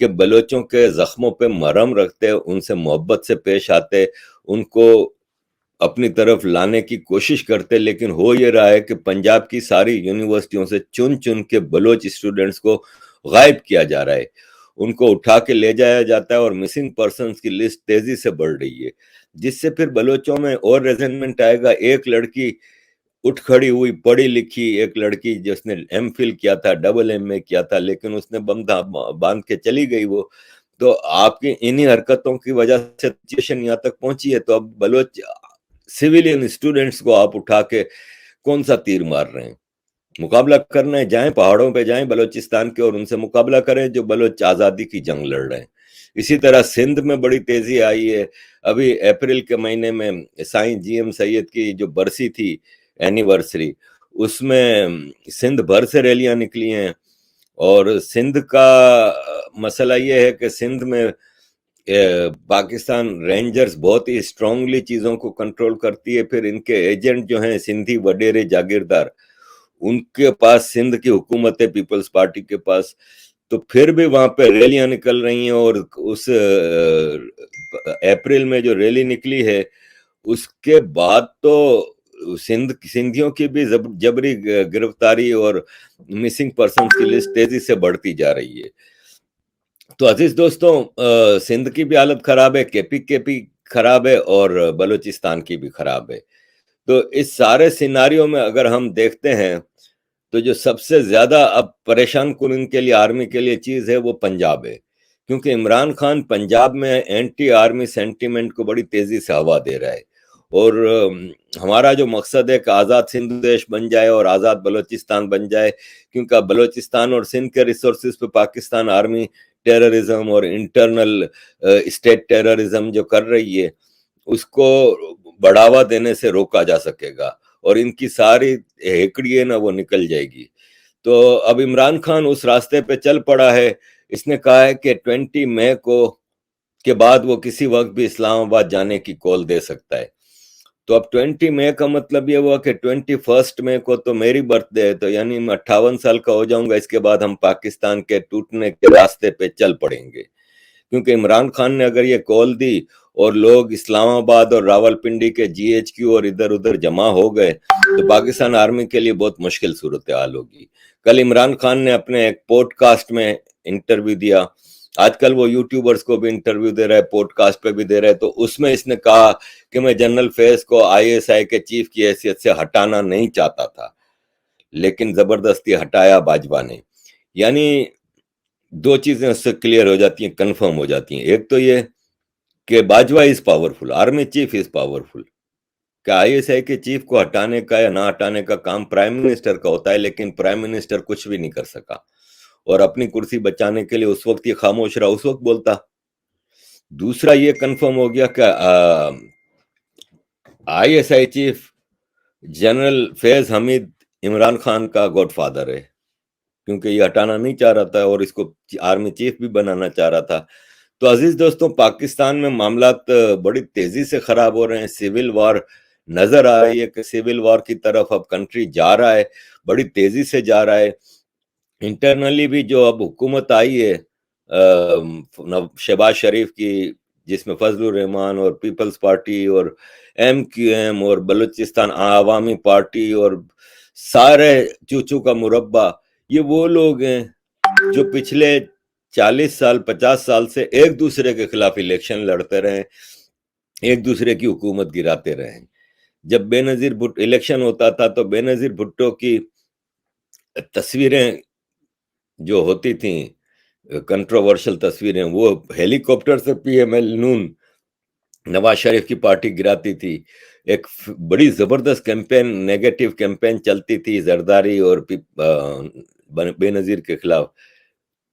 کہ بلوچوں کے زخموں پہ مرہم رکھتے، ان سے محبت سے پیش آتے، ان کو اپنی طرف لانے کی کوشش کرتے، لیکن ہو یہ رہا ہے کہ پنجاب کی ساری یونیورسٹیوں سے چن چن کے بلوچ اسٹوڈنٹس کو غائب کیا جا رہا ہے، ان کو اٹھا کے لے جایا جاتا ہے، اور مسنگ پرسنز کی لسٹ تیزی سے بڑھ رہی ہے، جس سے پھر بلوچوں میں اور ریزنمنٹ آئے گا۔ ایک لڑکی اٹھ کھڑی ہوئی، پڑھی لکھی ایک لڑکی جس نے ایم فل کیا تھا، ڈبل ایم اے کیا تھا، لیکن اس نے بم باندھ کے چلی گئی وہ، تو آپ کی انہی حرکتوں کی وجہ سے سچویشن یہاں تک پہنچی ہے۔ تو اب بلوچ سویلین اسٹوڈنٹس کو آپ اٹھا کے کون سا تیر مار رہے ہیں؟ مقابلہ کرنا ہے، جائیں پہاڑوں پہ جائیں بلوچستان کے اور ان سے مقابلہ کریں جو بلوچ آزادی کی جنگ لڑ رہے ہیں۔ اسی طرح سندھ میں بڑی تیزی آئی ہے، ابھی اپریل کے مہینے میں سائیں جی ایم سید کی جو برسی تھی اینیورسری، اس میں سندھ بھر سے ریلیاں نکلی ہیں، اور سندھ کا مسئلہ یہ ہے کہ سندھ میں پاکستان رینجرز بہت ہی اسٹرانگلی چیزوں کو کنٹرول کرتی ہے، پھر ان کے ایجنٹ جو ہیں سندھی وڈیرے جاگیردار، ان کے پاس سندھ کی حکومت ہے پیپلز پارٹی کے پاس، تو پھر بھی وہاں پہ ریلیاں نکل رہی ہیں، اور اس اپریل میں جو ریلی نکلی ہے اس کے بعد تو سندھیوں کی بھی جبری گرفتاری اور مسنگ پرسنز کی لسٹ تیزی سے بڑھتی جا رہی ہے۔ تو عزیز دوستوں، سندھ کی بھی حالت خراب ہے، کے پی خراب ہے، اور بلوچستان کی بھی خراب ہے۔ تو اس سارے سیناریوں میں اگر ہم دیکھتے ہیں تو جو سب سے زیادہ اب پریشان کن کے لیے آرمی کے لیے چیز ہے وہ پنجاب ہے، کیونکہ عمران خان پنجاب میں اینٹی آرمی سینٹیمنٹ کو بڑی تیزی سے ہوا دے رہا ہے، اور ہمارا جو مقصد ہے کہ آزاد سندھ دیش بن جائے اور آزاد بلوچستان بن جائے، کیونکہ بلوچستان اور سندھ کے ریسورسز پہ پاکستان آرمی ٹیررزم اور انٹرنل اسٹیٹ ٹیررزم جو کر رہی ہے اس کو بڑھاوا دینے سے روکا جا سکے گا، اور ان کی ساری ہیکڑی ہے نا وہ نکل جائے گی۔ تو اب عمران خان اس راستے پہ چل پڑا ہے، اس نے کہا ہے کہ 20 مئی کو کے بعد وہ کسی وقت بھی اسلام آباد جانے کی کال دے سکتا ہے۔ تو اب 20 مئی کا مطلب یہ ہوا کہ 21 مئی کو تو میری برتھ ڈے ہے، تو یعنی میں 58 سال کا ہو جاؤں گا، اس کے بعد ہم پاکستان کے ٹوٹنے کے راستے پہ چل پڑیں گے، کیونکہ عمران خان نے اگر یہ کال دی اور لوگ اسلام آباد اور راول پنڈی کے جی ایچ کیو اور ادھر ادھر جمع ہو گئے تو پاکستان آرمی کے لیے بہت مشکل صورتحال ہوگی۔ کل عمران خان نے اپنے ایک پوڈ کاسٹ میں انٹرویو دیا، آج کل وہ یوٹیوبرز کو بھی انٹرویو دے رہا ہے، پوڈ کاسٹ پہ بھی دے رہا ہے، تو اس میں اس نے کہا کہ میں جنرل فیض کو ISI کے چیف کی حیثیت سے ہٹانا نہیں چاہتا تھا، لیکن زبردستی ہٹایا باجوہ نے۔ یعنی دو چیزیں اس سے کلیئر ہو جاتی ہیں، کنفرم ہو جاتی ہیں، ایک تو یہ کہ Bajwa is powerful, army chief is powerful, کہ ISI کے چیف کو ہٹانے کا یا نہ ہٹانے کا کام پرائم منسٹر کا ہوتا ہے، لیکن پرائم منسٹر کچھ بھی نہیں کر سکا، اور اپنی کرسی بچانے کے لیے اس وقت یہ خاموش رہا، اس وقت بولتا۔ دوسرا یہ کنفرم ہو گیا کہ ISI چیف جنرل فیض حمید عمران خان کا گاڈ فادر ہے، کیونکہ یہ ہٹانا نہیں چاہ رہا تھا اور اس کو آرمی چیف بھی بنانا چاہ رہا تھا۔ تو عزیز دوستوں، پاکستان میں معاملات بڑی تیزی سے خراب ہو رہے ہیں، سیول وار نظر آ رہی ہے کہ سیول وار کی طرف اب کنٹری جا رہا ہے، بڑی تیزی سے جا رہا ہے۔ انٹرنلی بھی جو اب حکومت آئی ہے شہباز شریف کی، جس میں فضل الرحمان اور پیپلز پارٹی اور MQM اور بلوچستان عوامی پارٹی اور سارے چوچو کا مربع، یہ وہ لوگ ہیں جو پچھلے 40 سال 50 سال سے ایک دوسرے کے خلاف الیکشن لڑتے رہے، ایک دوسرے کی حکومت گراتے رہے۔ جب بے نظیر الیکشن ہوتا تھا تو بے نظیر بھٹو کی تصویریں جو ہوتی تھیں، کنٹروورشل تصویریں، وہ ہیلی کاپٹر سے PML نون نواز شریف کی پارٹی گراتی تھی، ایک بڑی زبردست کیمپین، نیگیٹو کیمپین چلتی تھی زرداری اور بے نظیر کے خلاف۔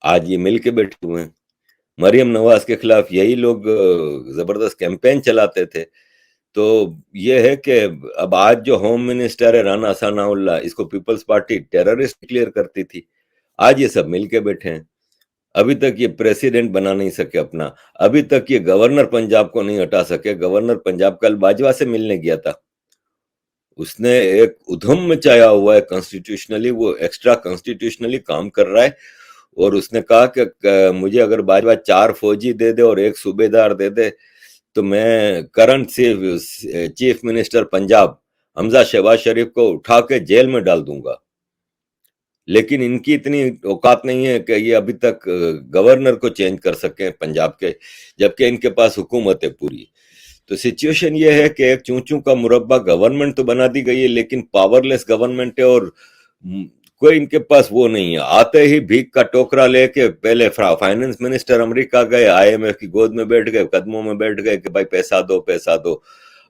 آج یہ مل کے بیٹھے ہوئے ہیں، مریم نواز کے خلاف یہی لوگ زبردست کیمپین چلاتے تھے۔ تو یہ ہے کہ اب آج جو ہوم منسٹر ہے رانا ثناء اللہ، اس کو پیپلز پارٹی ٹیررسٹ ڈکلیئر کرتی تھی، آج یہ سب مل کے بیٹھے ہیں۔ ابھی تک یہ پریسیڈنٹ بنا نہیں سکے اپنا، ابھی تک یہ گورنر پنجاب کو نہیں ہٹا سکے۔ گورنر پنجاب کل باجوہ سے ملنے گیا تھا، اس نے ایک ادھم مچایا ہوا ہے کنسٹیٹیوشنلی، وہ ایکسٹرا کنسٹیٹیوشنلی کام کر رہا ہے، اور اس نے کہا کہ مجھے اگر باجوہ 4 فوجی دے دے اور 1 صوبیدار دے دے تو میں کرنٹ چیف منسٹر پنجاب حمزہ شہباز شریف کو اٹھا کے جیل میں ڈال دوں گا. لیکن ان کی اتنی اوقات نہیں ہے کہ یہ ابھی تک گورنر کو چینج کر سکیں پنجاب کے، جبکہ ان کے پاس حکومت ہے پوری. تو سچویشن یہ ہے کہ ایک چونچوں کا مربع گورنمنٹ تو بنا دی گئی ہے لیکن پاورلیس گورنمنٹ ہے، اور کوئی ان کے پاس وہ نہیں ہے. آتے ہی بھیک کا ٹوکرا لے کے پہلے فائنانس منسٹر امریکہ گئے، IMF کی گود میں بیٹھ گئے، قدموں میں بیٹھ گئے کہ بھائی پیسہ دو پیسہ دو.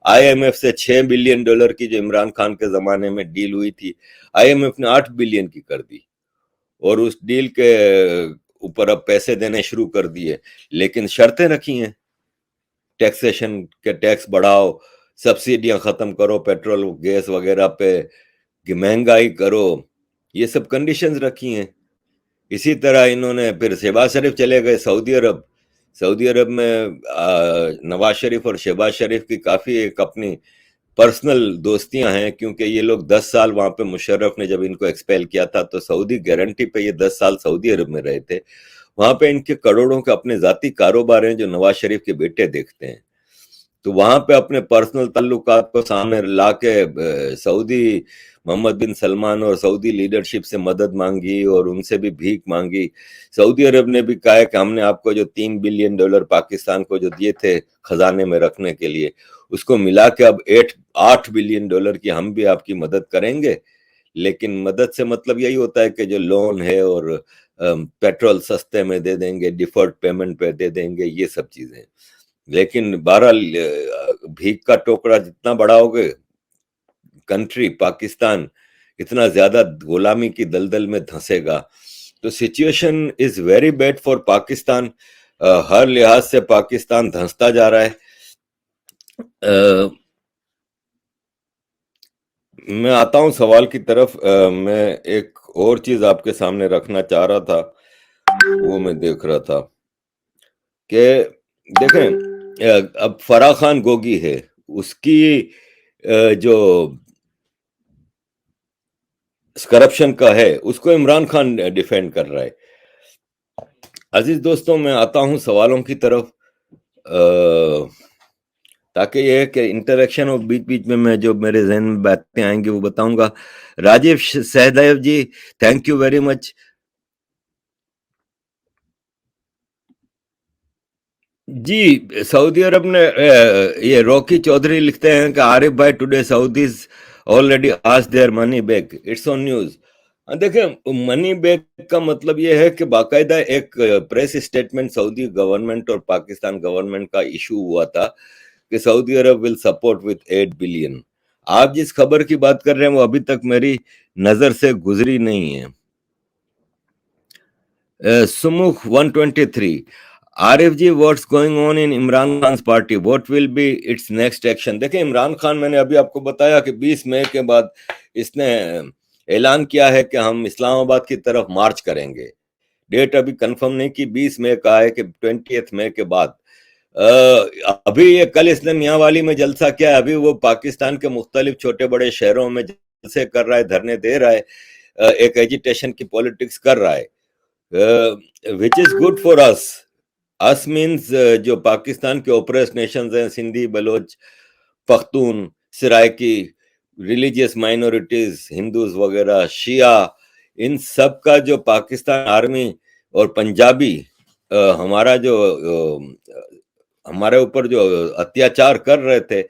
IMF سے $6 بلین کی جو عمران خان کے زمانے میں ڈیل ہوئی تھی، IMF نے 8 بلین کی کر دی، اور اس ڈیل کے اوپر اب پیسے دینے شروع کر دیے، لیکن شرطیں رکھی ہیں. ٹیکسیشن کے ٹیکس بڑھاؤ، سبسیڈیاں ختم کرو پیٹرول گیس وغیرہ پہ، کہ مہنگائی کرو، یہ سب کنڈیشنز رکھی ہیں. اسی طرح انہوں نے پھر شہباز شریف چلے گئے سعودی عرب میں نواز شریف اور شہباز شریف کی کافی ایک اپنی پرسنل دوستیاں ہیں، کیونکہ یہ لوگ 10 سال وہاں پہ مشرف نے جب ان کو ایکسپیل کیا تھا تو سعودی گارنٹی پہ یہ 10 سال سعودی عرب میں رہے تھے. وہاں پہ ان کے کروڑوں کے اپنے ذاتی کاروبار ہیں جو نواز شریف کے بیٹے دیکھتے ہیں. تو وہاں پہ اپنے پرسنل تعلقات کو سامنے لا کے سعودی محمد بن سلمان اور سعودی لیڈرشپ سے مدد مانگی اور ان سے بھی بھیک مانگی. سعودی عرب نے بھی کہا کہ ہم نے آپ کو جو $3 بلین پاکستان کو جو دیے تھے خزانے میں رکھنے کے لیے، اس کو ملا کے اب $8 بلین کی ہم بھی آپ کی مدد کریں گے. لیکن مدد سے مطلب یہی ہوتا ہے کہ جو لون ہے اور پیٹرول سستے میں دے دیں گے، ڈیفرڈ پیمنٹ پہ دے دیں گے، یہ سب چیزیں. لیکن بہرحال بھیک کا ٹوکرا جتنا بڑا ہوگے کنٹری پاکستان اتنا زیادہ غلامی کی دلدل میں دھنسے گا. تو situation is very bad for Pakistan. ہر لحاظ سے پاکستان دھنستا جا رہا ہے. میں آتا ہوں سوال کی طرف. میں ایک اور چیز آپ کے سامنے رکھنا چاہ رہا تھا، وہ میں دیکھ رہا تھا کہ دیکھیں اب فراح خان گوگی ہے، اس کی جو کرپشن کا ہے اس کو عمران خان ڈیفینڈ کر رہا ہے. عزیز دوستوں، میں آتا ہوں سوالوں کی طرف تاکہ یہ ہے کہ انٹریکشن اور بیچ بیچ میں جو میرے ذہن میں باتیں آئیں گی وہ بتاؤں گا. راجیو سہدیو جی، تھینک یو ویری مچ. جی، سعودی عرب نے یہ روکی چودھری لکھتے ہیں کہ عارف بھائی today Saudis already asked their money back. It's on news. دیکھیں منی بیک کا مطلب یہ ہے کہ باقاعدہ ایک پریس اسٹیٹمنٹ سعودی گورنمنٹ اور پاکستان گورنمنٹ کا ایشو ہوا تھا کہ سعودی عرب ول سپورٹ وتھ 8 بلین. آپ جس خبر کی بات کر رہے ہیں وہ ابھی تک میری نظر سے گزری نہیں ہے. سموخ 123 Arif ji, what's going on in Imran Khan's party, what will be its next action. دیکھیں عمران خان، میں نے ابھی آپ کو بتایا کہ 20 مئی کے بعد اس نے اعلان کیا ہے کہ ہم اسلام آباد کی طرف مارچ کریں گے. ڈیٹ ابھی کنفرم نہیں کی، 20 مئی کا ہے کہ 20 مئی کے بعد. ابھی یہ کل اس نے میاں والی میں جلسہ کیا ہے، ابھی وہ پاکستان کے مختلف چھوٹے بڑے شہروں میں جلسے کر رہا ہے، دھرنے دے رہا ہے، ایک ایجیٹیشن کی پولیٹکس کر رہا ہے. which is good for us. us means جو پاکستان کے اوپریس نیشنز ہیں، سندھی، بلوچ، پختون، سرائکی، ریلیجیس مائنورٹیز، ہندوز وغیرہ، شیعہ، ان سب کا جو پاکستان آرمی اور پنجابی ہمارا جو ہمارے اوپر جو اتیاچار کر رہے تھے،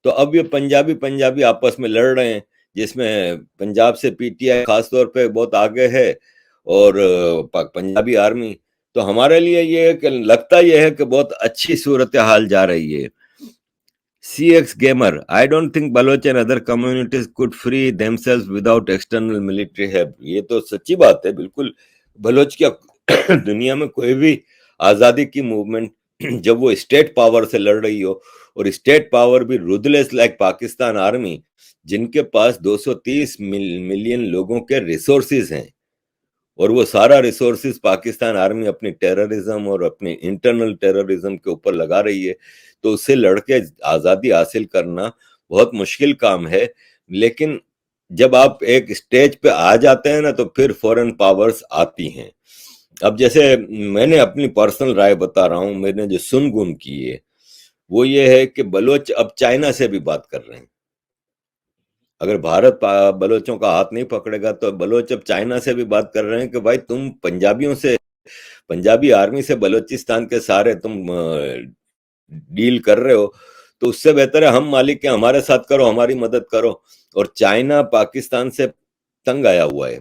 تو اب یہ پنجابی آپس میں لڑ رہے ہیں، جس میں پنجاب سے PTI خاص طور پہ بہت آگے ہے اور پنجابی آرمی. تو ہمارے لیے یہ ہے کہ لگتا یہ ہے کہ بہت اچھی صورتحال جا رہی ہے. CX Gamer, I don't think Baloch and other communities could free themselves without external military help. یہ تو سچی بات ہے بالکل. بلوچ کیا دنیا میں کوئی بھی آزادی کی موومنٹ جب وہ اسٹیٹ پاور سے لڑ رہی ہو، اور اسٹیٹ پاور بھی رودلیس لائک پاکستان آرمی، جن کے پاس 230 ملین لوگوں کے ریسورسز ہیں، اور وہ سارا ریسورسز پاکستان آرمی اپنی ٹیررزم اور اپنی انٹرنل ٹیررزم کے اوپر لگا رہی ہے، تو اس سے لڑ کے آزادی حاصل کرنا بہت مشکل کام ہے. لیکن جب آپ ایک اسٹیج پہ آ جاتے ہیں نا تو پھر فورن پاورز آتی ہیں. اب جیسے میں نے اپنی پرسنل رائے بتا رہا ہوں، میں نے جو سن گن کی ہے وہ یہ ہے کہ بلوچ اب چائنا سے بھی بات کر رہے ہیں. اگر بھارت بلوچوں کا ہاتھ نہیں پکڑے گا تو بلوچ اب چائنا سے بھی بات کر رہے ہیں کہ بھائی تم پنجابیوں سے، پنجابی آرمی سے بلوچستان کے سارے تم ڈیل کر رہے ہو تو اس سے بہتر ہے ہم مالک ہیں، ہمارے ساتھ کرو، ہماری مدد کرو. اور چائنا پاکستان سے تنگ آیا ہوا ہے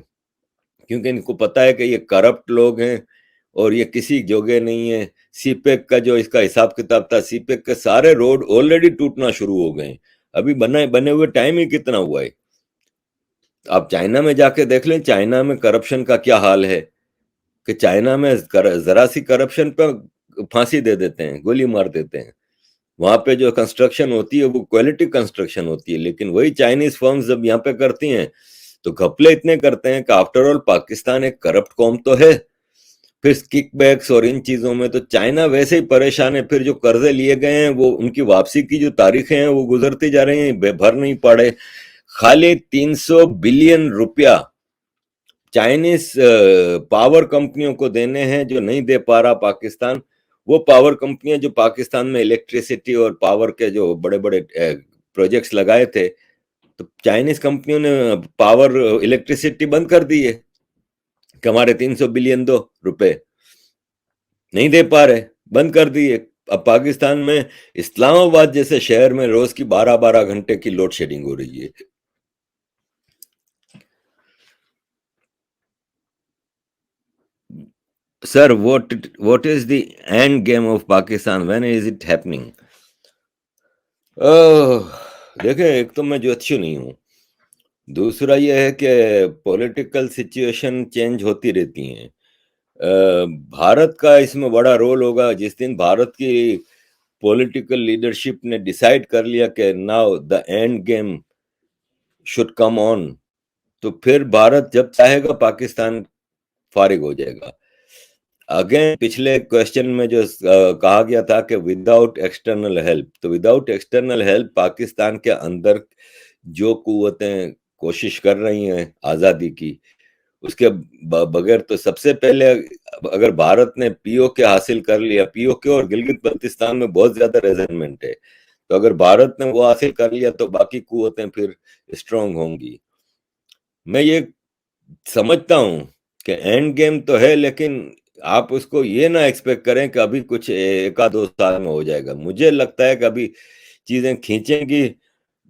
کیونکہ ان کو پتا ہے کہ یہ کرپٹ لوگ ہیں اور یہ کسی جوگے نہیں ہے. سی پیک کا جو اس کا حساب کتاب تھا، سی پیک کے سارے روڈ آلریڈی ٹوٹنا شروع ہو گئے ہیں. ابھی بنے ہوئے ٹائم ہی کتنا ہوا ہے. آپ چائنا میں جا کے دیکھ لیں چائنا میں کرپشن کا کیا حال ہے کہ چائنا میں ذرا سی کرپشن پہ پھانسی دے دیتے ہیں، گولی مار دیتے ہیں. وہاں پہ جو کنسٹرکشن ہوتی ہے وہ کوالٹی کنسٹرکشن ہوتی ہے، لیکن وہی چائنیز فرمز جب یہاں پہ کرتی ہیں تو گھپلے اتنے کرتے ہیں کہ آفٹر آل پاکستان ایک کرپٹ قوم تو ہے. پھر کک بیکس اور ان چیزوں میں تو چائنا ویسے ہی پریشان ہے. پھر جو قرضے لیے گئے ہیں وہ ان کی واپسی کی جو تاریخیں ہیں وہ گزرتی جا رہی ہیں، بھر نہیں پڑے. خالی 300 بلین روپیہ چائنیز پاور کمپنیوں کو دینے ہیں جو نہیں دے پا رہا پاکستان. وہ پاور کمپنیاں جو پاکستان میں الیکٹریسٹی اور پاور کے جو بڑے بڑے پروجیکٹس لگائے تھے تو چائنیز کمپنیوں نے پاور الیکٹریسٹی بند کر دی ہے کہ ہمارے 300 بلین دو روپے نہیں دے پا رہے، بند کر دیے. اب پاکستان میں اسلام آباد جیسے شہر میں روز کی 12 گھنٹے کی لوڈ شیڈنگ ہو رہی ہے. سر what is the end game of Pakistan? When is it happening? دیکھیں ایک تو میں جو اچھی نہیں ہوں، دوسرا یہ ہے کہ پولیٹیکل سچویشن چینج ہوتی رہتی ہیں. بھارت کا اس میں بڑا رول ہوگا جس دن بھارت کی پولیٹیکل لیڈرشپ نے ڈیسائیڈ کر لیا کہ now the end game should come on, تو پھر بھارت جب چاہے گا پاکستان فارغ ہو جائے گا. اگین پچھلے کوشچن میں جو کہا گیا تھا کہ وداؤٹ ایکسٹرنل ہیلپ، تو وداؤٹ ایکسٹرنل ہیلپ پاکستان کے اندر جو قوتیں کوشش کر رہی ہیں آزادی کی اس کے بغیر تو سب سے پہلے اگر بھارت نے پی او کے حاصل کر لیا، پی او کے اور گلگت بلتستان میں بہت زیادہ ریزنمنٹ ہے، تو اگر بھارت نے وہ حاصل کر لیا تو باقی قوتیں پھر اسٹرانگ ہوں گی. میں یہ سمجھتا ہوں کہ اینڈ گیم تو ہے لیکن آپ اس کو یہ نہ ایکسپیکٹ کریں کہ ابھی کچھ ایک آدھ 2 سال میں ہو جائے گا. مجھے لگتا ہے کہ ابھی چیزیں کھینچیں گی.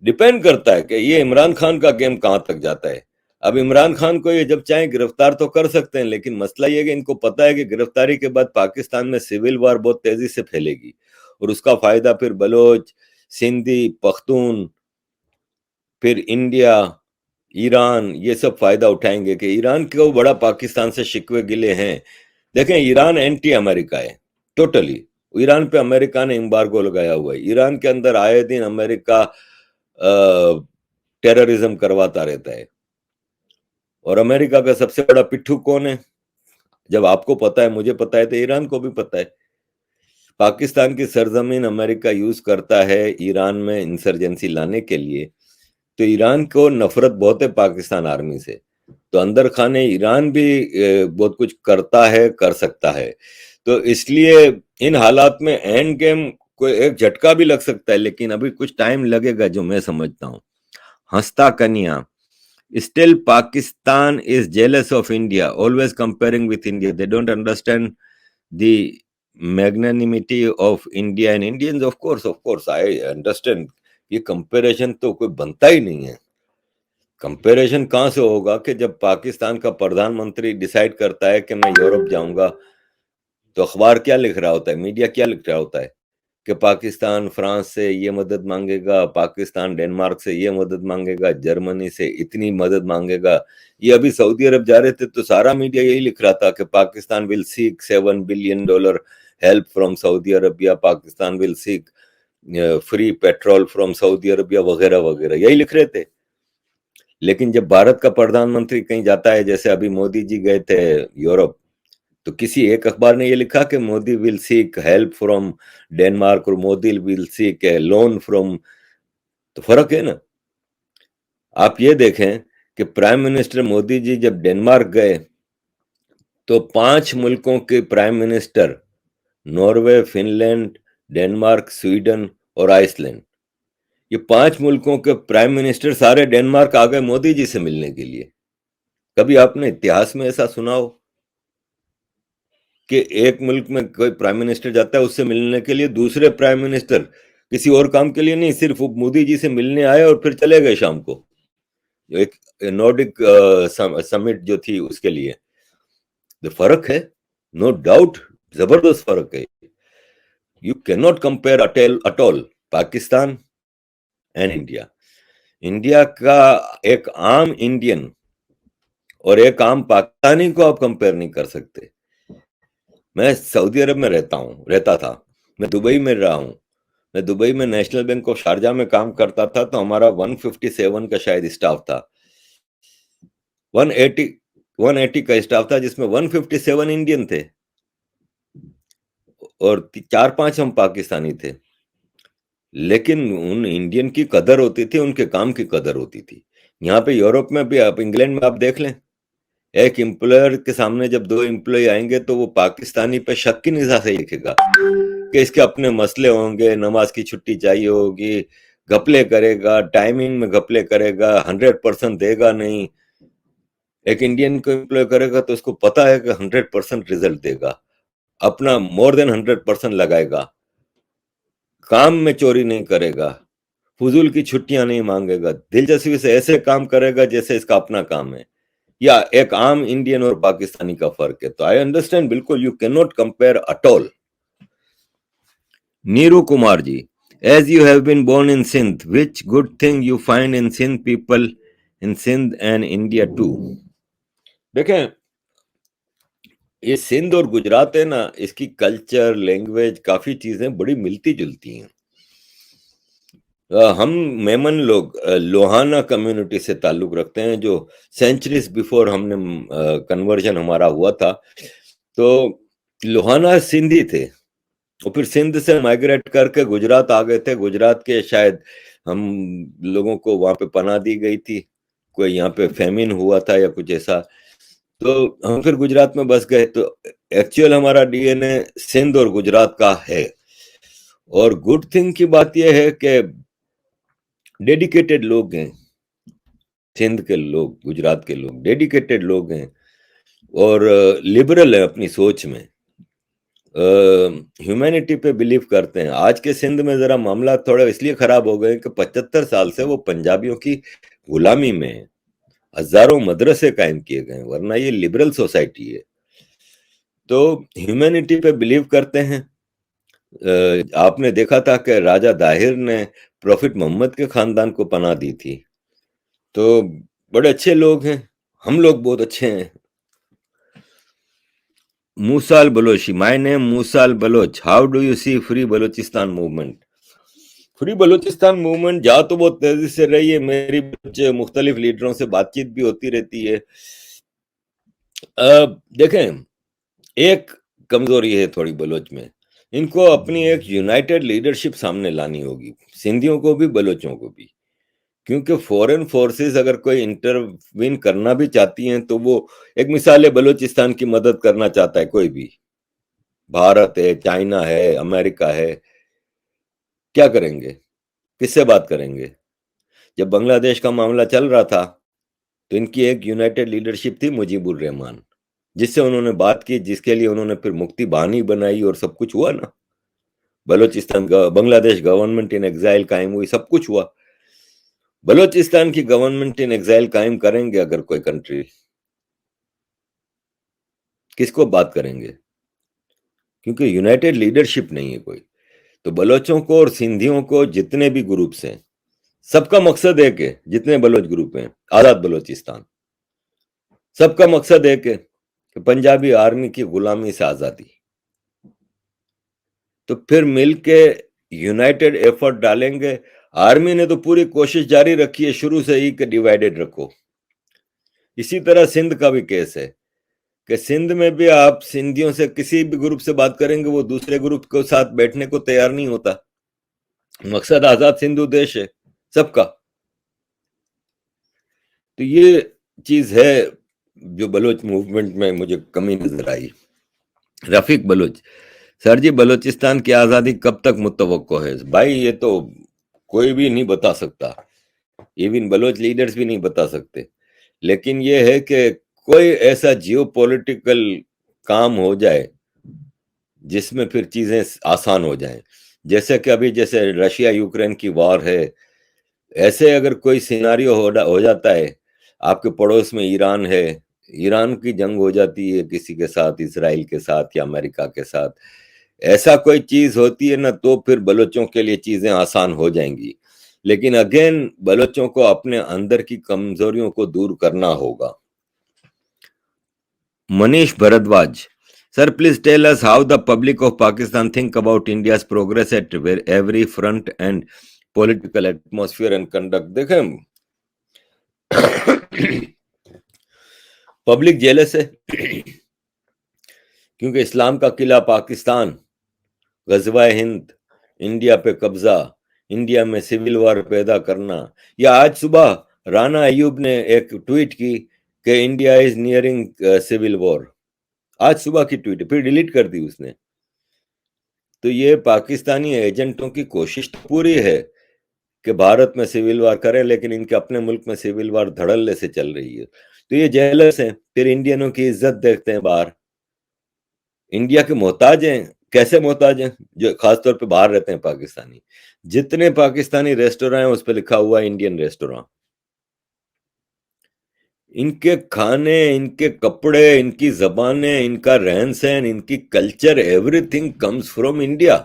ڈیپینڈ کرتا ہے کہ یہ عمران خان کا گیم کہاں تک جاتا ہے. اب عمران خان کو یہ جب چاہیں گرفتار تو کر سکتے ہیں، لیکن مسئلہ یہ کہ ان کو پتا ہے کہ گرفتاری کے بعد پاکستان میں سول وار بہت تیزی سے پھیلے گی اور اس کا فائدہ پھر بلوچ، سندھی، پختون، پھر انڈیا، ایران یہ سب فائدہ اٹھائیں گے کہ ایران کو بڑا پاکستان سے شکوے گلے ہیں. دیکھیں ایران اینٹی امریکہ ہے ٹوٹلی. ایران پہ امریکہ نے امبارگو لگایا ہوا ہے. ایران کے اندر آئے دن امریکہ ٹیررزم کرواتا رہتا ہے. اور امریکہ کا سب سے بڑا پٹھو کون ہے؟ جب آپ کو پتا ہے، مجھے پتا ہے، تو ایران کو بھی پتا ہے. پاکستان کی سرزمین امریکہ یوز کرتا ہے ایران میں انسرجنسی لانے کے لیے، تو ایران کو نفرت بہت ہے پاکستان آرمی سے. تو اندر خانے ایران بھی بہت کچھ کرتا ہے، کر سکتا ہے. تو اس لیے ان حالات میں اینڈ گیم کوئی ایک جھٹکا بھی لگ سکتا ہے، لیکن ابھی کچھ ٹائم لگے گا جو میں سمجھتا ہوں. ہنستا کنیا Still, Pakistan is jealous of India, always comparing with India. They don't understand the magnanimity of India and Indians. Of course, I understand. یہ کمپیریشن تو کوئی بنتا ہی نہیں ہے. کمپیریشن کہاں سے ہوگا کہ جب پاکستان کا پردھان منتری ڈیسائیڈ کرتا ہے کہ میں یورپ جاؤں گا تو اخبار کیا لکھ رہا ہوتا ہے، میڈیا کیا لکھ رہا ہوتا ہے کہ پاکستان فرانس سے یہ مدد مانگے گا، پاکستان ڈنمارک سے یہ مدد مانگے گا، جرمنی سے اتنی مدد مانگے گا. یہ ابھی سعودی عرب جا رہے تھے تو سارا میڈیا یہی لکھ رہا تھا کہ Pakistan will seek $7 billion help from Saudi Arabia, Pakistan will seek free petrol from Saudi Arabia وغیرہ وغیرہ، یہی لکھ رہے تھے. لیکن جب بھارت کا پردھان منتری کہیں جاتا ہے، جیسے ابھی مودی جی گئے تھے یورپ، تو کسی ایک اخبار نے یہ لکھا کہ مودی ول سیک ہیلپ فرام ڈنمارک اور مودی ول سیک لون فرام. تو فرق ہے نا. آپ یہ دیکھیں کہ پرائم منسٹر مودی جی جب ڈنمارک گئے تو 5 ملکوں کے prime minister, Norway, Finland, Denmark, Sweden اور آئس لینڈ، یہ 5 ملکوں کے پرائم منسٹر سارے ڈینمارک آ گئے مودی جی سے ملنے کے لیے۔ کبھی آپ نے اتہاس میں ایسا سنا ہو کہ ایک ملک میں کوئی پرائم منسٹر جاتا ہے اس سے ملنے کے لیے، دوسرے پرائم منسٹر کسی اور کام کے لیے نہیں، صرف مودی جی سے ملنے آئے اور پھر چلے گئے شام کو، ایک نارڈک سمٹ جو تھی اس کے لیے؟ فرق ہے، نو ڈاؤٹ، زبردست فرق ہے۔ You can not compare it all Pakistan and India. India کا ایک عام انڈین اور ایک عام پاکستانی کو آپ کمپیئر نہیں کر سکتے۔ میں سعودی عرب میں رہتا تھا، میں دبئی میں رہا ہوں، میں دبئی میں نیشنل بینک آف شارجہ میں کام کرتا تھا، تو ہمارا 157 کا شاید اسٹاف تھا، 180 کا اسٹاف تھا، جس میں 157 انڈین تھے اور 4-5 ہم پاکستانی تھے۔ لیکن ان انڈین کی قدر ہوتی تھی، ان کے کام کی قدر ہوتی تھی۔ یہاں پہ یورپ میں بھی، آپ انگلینڈ میں آپ دیکھ لیں، ایک امپلائر کے سامنے جب 2 امپلائی آئیں گے تو وہ پاکستانی پہ شک کی نظر سے لکھے گا کہ اس کے اپنے مسئلے ہوں گے، نماز کی چھٹی چاہیے ہوگی، گھپلے کرے گا، ٹائمنگ میں گھپلے کرے گا، 100% دے گا نہیں۔ ایک انڈین کو امپلائی کرے گا تو اس کو پتا ہے کہ 100% ریزلٹ دے گا، اپنا مور دین 100% لگائے گا، کام میں چوری نہیں کرے گا، فضول کی چھٹیاں نہیں مانگے گا، دلچسپی سے ایسے کام کرے گا جیسے اس کا اپنا کام ہے۔ یا ایک عام انڈین اور پاکستانی کا فرق ہے۔ تو آئی انڈرسٹینڈ بالکل، you can not compare it all. Neeru Kumar ji, as you have been born in Sindh, which good thing you find in Sindh people in Sindh and India too? دیکھیں، یہ سندھ اور گجرات ہے نا، اس کی کلچر، لینگویج، کافی چیزیں بڑی ملتی جلتی ہیں۔ ہم میمن لوگ لوہانہ کمیونٹی سے تعلق رکھتے ہیں، جو سینچریز بیفور ہم نے کنورژن ہمارا ہوا تھا، تو لوہانہ سندھی تھے، اور پھر سندھ سے مائگریٹ کر کے گجرات آ گئے تھے۔ گجرات کے شاید ہم لوگوں کو وہاں پہ پناہ دی گئی تھی، کوئی یہاں پہ فیمن ہوا تھا یا کچھ ایسا، تو ہم پھر گجرات میں بس گئے۔ تو ایکچوئل ہمارا ڈی این اے سندھ اور گجرات کا ہے۔ اور گڈ تھنگ کی بات یہ ہے کہ ڈیڈیکیٹڈ لوگ ہیں سندھ کے لوگ، گجرات کے لوگ ڈیڈیکیٹڈ لوگ ہیں اور لبرل ہیں اپنی سوچ میں، ہیومینٹی پہ بلیو کرتے ہیں۔ آج کے سندھ میں ذرا معاملہ تھوڑا اس لیے خراب ہو گئے کہ 75 سال سے وہ پنجابیوں کی غلامی میں ہیں، ہزاروں مدرسے قائم کیے گئے، ورنہ یہ لبرل سوسائٹی ہے۔ تو ہیومینٹی پہ بلیو کرتے ہیں۔ آپ نے دیکھا تھا کہ راجہ داہر نے پروفٹ محمد کے خاندان کو پناہ دی تھی، تو بڑے اچھے لوگ ہیں، ہم لوگ بہت اچھے ہیں۔ Mosal Balochi, my name Mosal Baloch, how do you see free Balochistan movement? Free Balochistan movement جا تو بہت تیزی سے رہی ہے، میری مختلف لیڈروں سے بات چیت بھی ہوتی رہتی ہے۔ دیکھیں، ایک کمزوری ہے تھوڑی بلوچ میں، ان کو اپنی ایک یونائٹڈ لیڈرشپ سامنے لانی ہوگی، سندھیوں کو بھی بلوچوں کو بھی، کیونکہ فورن فورسز اگر کوئی انٹروین کرنا بھی چاہتی ہیں تو وہ، ایک مثال ہے، بلوچستان کی مدد کرنا چاہتا ہے کوئی بھی، بھارت ہے، چائنا ہے، امریکہ ہے، کیا کریں گے؟ کس سے بات کریں گے؟ جب بنگلہ دیش کا معاملہ چل رہا تھا تو ان کی ایک یونائٹڈ لیڈرشپ تھی، مجیب الرحمان، جس سے انہوں نے بات کی، جس کے لیے انہوں نے پھر مکتی بانی بنائی اور سب کچھ ہوا نا، بلوچستان بنگلہ دیش گورنمنٹ ان ایگزائل قائم ہوئی، سب کچھ ہوا۔ بلوچستان کی گورنمنٹ ان ایگزائل قائم کریں گے اگر کوئی کنٹری، کس کو بات کریں گے؟ کیونکہ یونائٹڈ لیڈرشپ نہیں ہے کوئی۔ تو بلوچوں کو اور سندھیوں کو، جتنے بھی گروپس ہیں، سب کا مقصد ہے کہ جتنے بلوچ گروپ ہیں، آزاد بلوچستان، سب کا مقصد ہے کہ پنجابی آرمی کی غلامی سے آزادی۔ تو پھر مل کے یونائٹڈ ایفرٹ ڈالیں گے۔ آرمی نے تو پوری کوشش جاری رکھی ہے شروع سے ہی کہ ڈیوائیڈڈ رکھو۔ اسی طرح سندھ کا بھی کیس ہے کہ سندھ میں بھی آپ سندھیوں سے کسی بھی گروپ سے بات کریں گے، وہ دوسرے گروپ کے ساتھ بیٹھنے کو تیار نہیں ہوتا۔ مقصد آزاد سندھو دیش ہے سب کا۔ تو یہ چیز ہے، جو بلوچ موومنٹ میں مجھے کمی نظر آئی. رفیق بلوچ: سر جی بلوچستان کی آزادی کب تک متوقع ہے؟ بھائی یہ تو کوئی بھی نہیں بتا سکتا، ایون بلوچ لیڈرز بھی نہیں بتا سکتے، لیکن یہ ہے کہ کوئی ایسا جیو پولیٹیکل کام ہو جائے جس میں پھر چیزیں آسان ہو جائیں. جیسے کہ ابھی جیسے رشیا یوکرین کی وار ہے، ایسے اگر کوئی سیناریو ہو جاتا ہے، آپ کے پڑوس میں ایران ہے، ایران کی جنگ ہو جاتی ہے کسی کے ساتھ، اسرائیل کے ساتھ یا امریکہ کے ساتھ، ایسا کوئی چیز ہوتی ہے نا، تو پھر بلوچوں کے لیے چیزیں آسان ہو جائیں گی. لیکن اگین بلوچوں کو اپنے اندر کی کمزوریوں کو دور کرنا ہوگا. Manish Bhardwaj: sir please tell us how the public of Pakistan think about India's progress at every front and political atmosphere and conduct. دیکھیں پبلک جیلس ہے کیونکہ اسلام کا قلعہ پاکستان، غزوہ ہند، انڈیا پہ قبضہ، انڈیا میں سول وار پیدا کرنا. یا آج صبح رانا ایوب نے ایک ٹویٹ کی کہ India is nearing civil war, آج صبح کی ٹویٹ، پھر ڈیلیٹ کر دی اس نے. تو یہ پاکستانی ایجنٹوں کی کوشش تو پوری ہے کہ بھارت میں سول وار کریں، لیکن ان کے اپنے ملک میں سول وار دھڑلے سے چل رہی ہے. تو یہ جیلس ہیں. پھر انڈینوں کی عزت دیکھتے ہیں باہر، انڈیا کے محتاج ہیں. کیسے محتاج ہیں؟ جو خاص طور پہ باہر رہتے ہیں پاکستانی. جتنے پاکستانی ریسٹوراں ہیں اس پہ لکھا ہوا ہے انڈین ریسٹوراں. ان کے کھانے، ان کے کپڑے، ان کی زبانیں، ان کا رہن سہن، ان کی culture, every thing comes from India.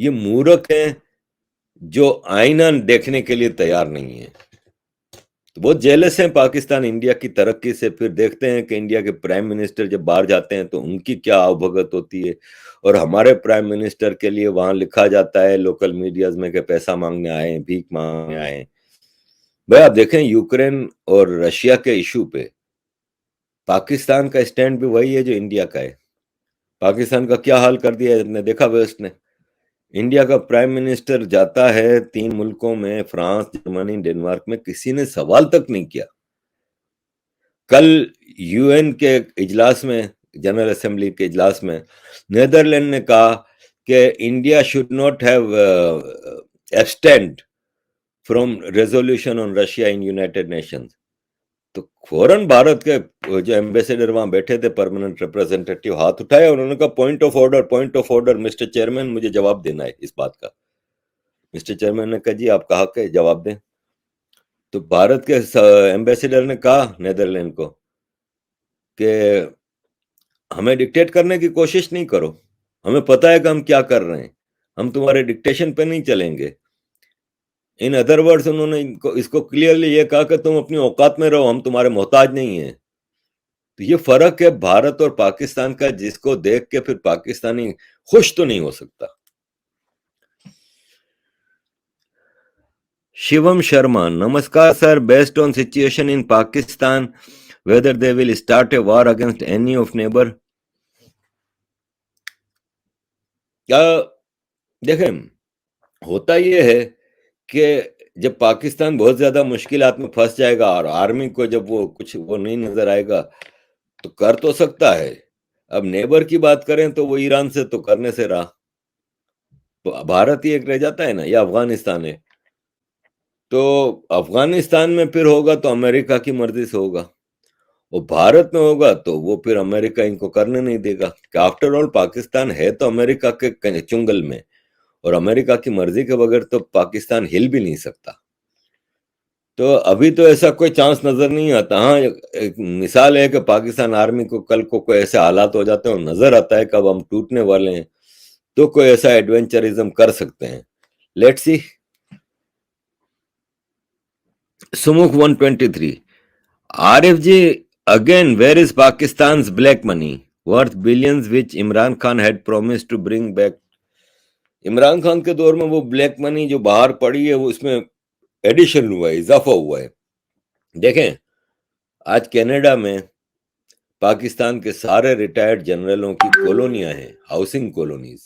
یہ مورخ ہیں جو آئینہ دیکھنے کے لیے تیار نہیں ہیں. تو بہت جیلس ہیں پاکستان انڈیا کی ترقی سے. پھر دیکھتے ہیں کہ انڈیا کے پرائم منسٹر جب باہر جاتے ہیں تو ان کی کیا آوبھگت ہوتی ہے، اور ہمارے پرائم منسٹر کے لیے وہاں لکھا جاتا ہے لوکل میڈیاز میں کہ پیسہ مانگنے آئے ہیں، بھیک مانگنے آئے ہیں. بھائی آپ دیکھیں یوکرین اور رشیا کے ایشو پہ پاکستان کا اسٹینڈ بھی وہی ہے جو انڈیا کا ہے. پاکستان کا کیا حال کر دیا ہے نے دیکھا ویسٹ نے. انڈیا کا پرائم منسٹر جاتا ہے 3 ملکوں میں، فرانس، جرمنی، ڈنمارک میں، کسی نے سوال تک نہیں کیا. کل یو این کے اجلاس میں، جنرل اسمبلی کے اجلاس میں، نیدرلینڈ نے کہا کہ India should not have abstained from resolution on Russia in United Nations. تو فوراً بھارت کے جو ایمبیسیڈر وہاں بیٹھے تھے، پرماننٹ ریپرزینٹیٹیو، ہاتھ اٹھایا، انہوں نے کہا point of order, point of order, mister chairman مجھے جواب دینا ہے اس بات کا. مسٹر چیئرمین نے کہا جی آپ کہا کہ جواب دیں. تو بھارت کے ایمبیسیڈر نے کہا نیدرلینڈ کو کہ ہمیں ڈکٹیٹ کرنے کی کوشش نہیں کرو، ہمیں پتہ ہے کہ ہم کیا کر رہے ہیں، ہم تمہارے ڈکٹیشن پہ نہیں چلیں گے. ان ادر ورڈز انہوں نے اس کو کلیئرلی یہ کہا کہ تم اپنی اوقات میں رہو، ہم تمہارے محتاج نہیں ہیں. تو یہ فرق ہے بھارت اور پاکستان کا، جس کو دیکھ کے پھر پاکستانی خوش تو نہیں ہو سکتا. شیوم شرما: نمسکار sir, based on situation in Pakistan whether they will start a war against any of neighbor. کیا دیکھیں ہوتا یہ ہے کہ جب پاکستان بہت زیادہ مشکلات میں پھنس جائے گا اور آرمی کو جب وہ کچھ وہ نہیں نظر آئے گا تو کر تو سکتا ہے. اب نیبر کی بات کریں تو وہ ایران سے تو کرنے سے رہا، تو بھارت ہی ایک رہ جاتا ہے نا، یا افغانستان ہے. تو افغانستان میں پھر ہوگا تو امریکہ کی مرضی سے ہوگا، اور بھارت میں ہوگا تو وہ پھر امریکہ ان کو کرنے نہیں دے گا. کہ آفٹر آل پاکستان ہے تو امریکہ کے چنگل میں، اور امریکہ کی مرضی کے بغیر تو پاکستان ہل بھی نہیں سکتا. تو ابھی تو ایسا کوئی چانس نظر نہیں آتا. ہاں ایک مثال ہے کہ پاکستان آرمی کو کل کو کوئی ایسے حالات ہو جاتے ہیں اور نظر آتا ہے کہ اب ہم ٹوٹنے والے ہیں، تو کوئی ایسا ایڈونچرزم کر سکتے ہیں. Let's see. سموک 123: Arif ji again, where is Pakistan's black money worth billions which Imran Khan had promised to bring back? Imran Khan کے دور میں وہ بلیک منی جو باہر پڑی ہے وہ اس میں ایڈیشن ہوا ہے، اضافہ ہوا ہے. دیکھیں آج کینیڈا میں پاکستان کے سارے ریٹائرڈ جنرلوں کی کالونیاں ہیں، housing colonies.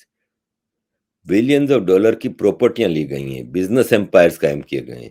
Billions of dollar کی پراپرٹیاں لی گئی ہیں، بزنس ایمپائرز قائم کیے گئے ہیں.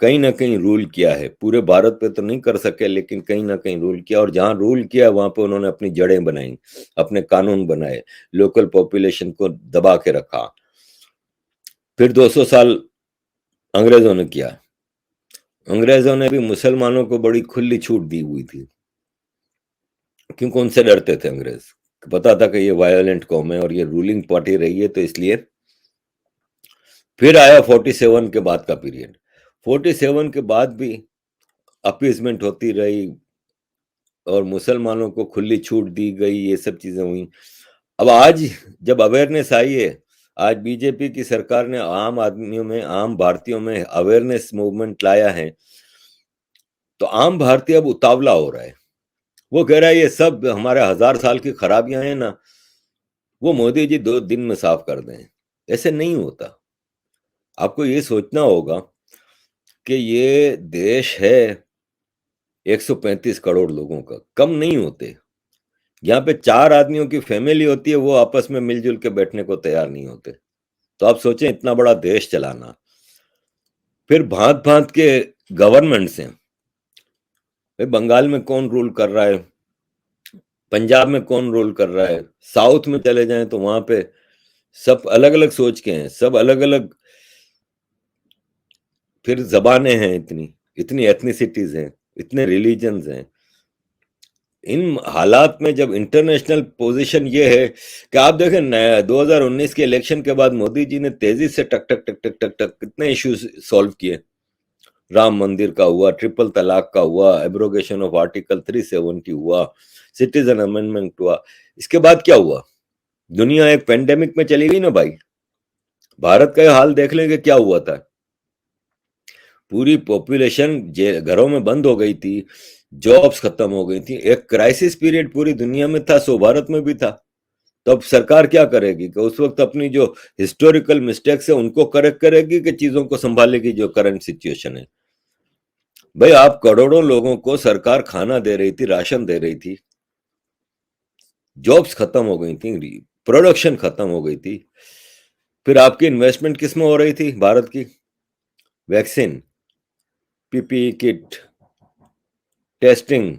کہیں نہ کہیں رول کیا ہے. پورے بھارت پہ تو نہیں کر سکے لیکن کہیں نہ کہیں رول کیا, اور جہاں رول کیا وہاں پہ انہوں نے اپنی جڑیں بنائیں, اپنے قانون بنائے, لوکل پاپولیشن کو دبا کے رکھا. پھر 200 سال انگریزوں نے کیا. انگریزوں نے بھی مسلمانوں کو بڑی کھلی چھوٹ دی ہوئی تھی, کیونکہ ان سے ڈرتے تھے انگریز, پتا تھا کہ یہ وائلنٹ قوم ہے اور یہ رولنگ پارٹی رہی ہے, تو اس لیے. پھر آیا 47 کے بعد کا پیریڈ. 47 کے بعد بھی اپیزمنٹ ہوتی رہی اور مسلمانوں کو کھلی چھوٹ دی گئی, یہ سب چیزیں ہوئی. اب آج جب اویئرنیس آئی ہے, آج بی جے پی کی سرکار نے عام آدمیوں میں, عام بھارتیوں میں اویئرنیس موومنٹ لایا ہے, تو عام بھارتی اب اتاولا ہو رہا ہے. وہ کہہ رہا ہے یہ سب ہمارے 1000 سال کی خرابیاں ہیں نا, وہ مودی جی 2 دن میں صاف کر دیں. ایسے نہیں ہوتا. آپ کو یہ سوچنا ہوگا کہ یہ دیش ہے 135 کروڑ لوگوں کا, کم نہیں ہوتے. یہاں پہ 4 آدمیوں کی فیملی ہوتی ہے, وہ آپس میں مل جل کے بیٹھنے کو تیار نہیں ہوتے. تو آپ سوچیں اتنا بڑا دیش چلانا. پھر بھانت بھانت کے گورنمنٹس ہیں. بنگال میں کون رول کر رہا ہے, پنجاب میں کون رول کر رہا ہے, ساؤتھ میں چلے جائیں تو وہاں پہ سب الگ الگ سوچ کے ہیں, سب الگ الگ. پھر زبانیں ہیں, اتنی ایتھنیسٹیز ہیں, اتنے ریلیجنز ہیں. ان حالات میں جب انٹرنیشنل پوزیشن یہ ہے کہ آپ دیکھیں 2019 کے الیکشن کے بعد مودی جی نے تیزی سے ٹک ٹک ٹک ٹک ٹک ٹک کتنے ایشوز سولو کیے. رام مندر کا ہوا, ٹرپل طلاق کا ہوا, ایبروگیشن آف آرٹیکل 370 ہوا, سٹیزن امینڈمنٹ ہوا. اس کے بعد کیا ہوا؟ دنیا ایک پینڈیمک میں چلی گئی نا بھائی. بھارت کا یہ حال دیکھ لیں کہ کیا ہوا تھا. پوری پاپولیشن گھروں میں بند ہو گئی تھی, جابز ختم ہو گئی تھی, ایک کرائسس پیریڈ پوری دنیا میں تھا, سو بھارت میں بھی تھا. تو اب سرکار کیا کرے گی کہ اس وقت اپنی جو ہسٹوریکل مسٹیکس ہے ان کو کریکٹ کرے گی کہ چیزوں کو سنبھالے گی جو کرنٹ سچویشن ہے. بھائی آپ کروڑوں لوگوں کو سرکار کھانا دے رہی تھی, راشن دے رہی تھی, جابز ختم ہو گئی تھی, پروڈکشن ختم ہو گئی تھی. پھر آپ کی انویسٹمنٹ کس میں ہو رہی تھی بھارت کی؟ ویکسین, پی پی ای کٹ, ٹیسٹنگ,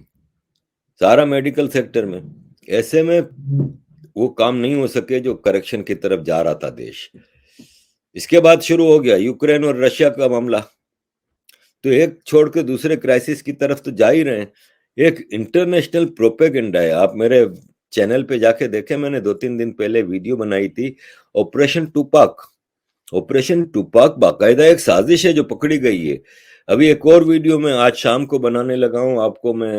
سارا میڈیکل سیکٹر میں. ایسے میں وہ کام نہیں ہو سکے جو کریکشن کی طرف جا رہا تھا دیش. اس کے بعد شروع ہو گیا یوکرین اور رشیا کا معاملہ. تو ایک چھوڑ کے دوسرے کرائسس کی طرف تو جا ہی رہے ہیں. ایک انٹرنیشنل پروپیگنڈا ہے. آپ میرے چینل پہ جا کے دیکھیں, میں نے 2-3 دن پہلے ویڈیو بنائی تھی, آپریشن ٹوپاک. آپریشن ٹوپاک باقاعدہ ایک سازش ہے جو پکڑی گئی ہے. ابھی ایک اور ویڈیو میں آج شام کو بنانے لگا ہوں, آپ کو میں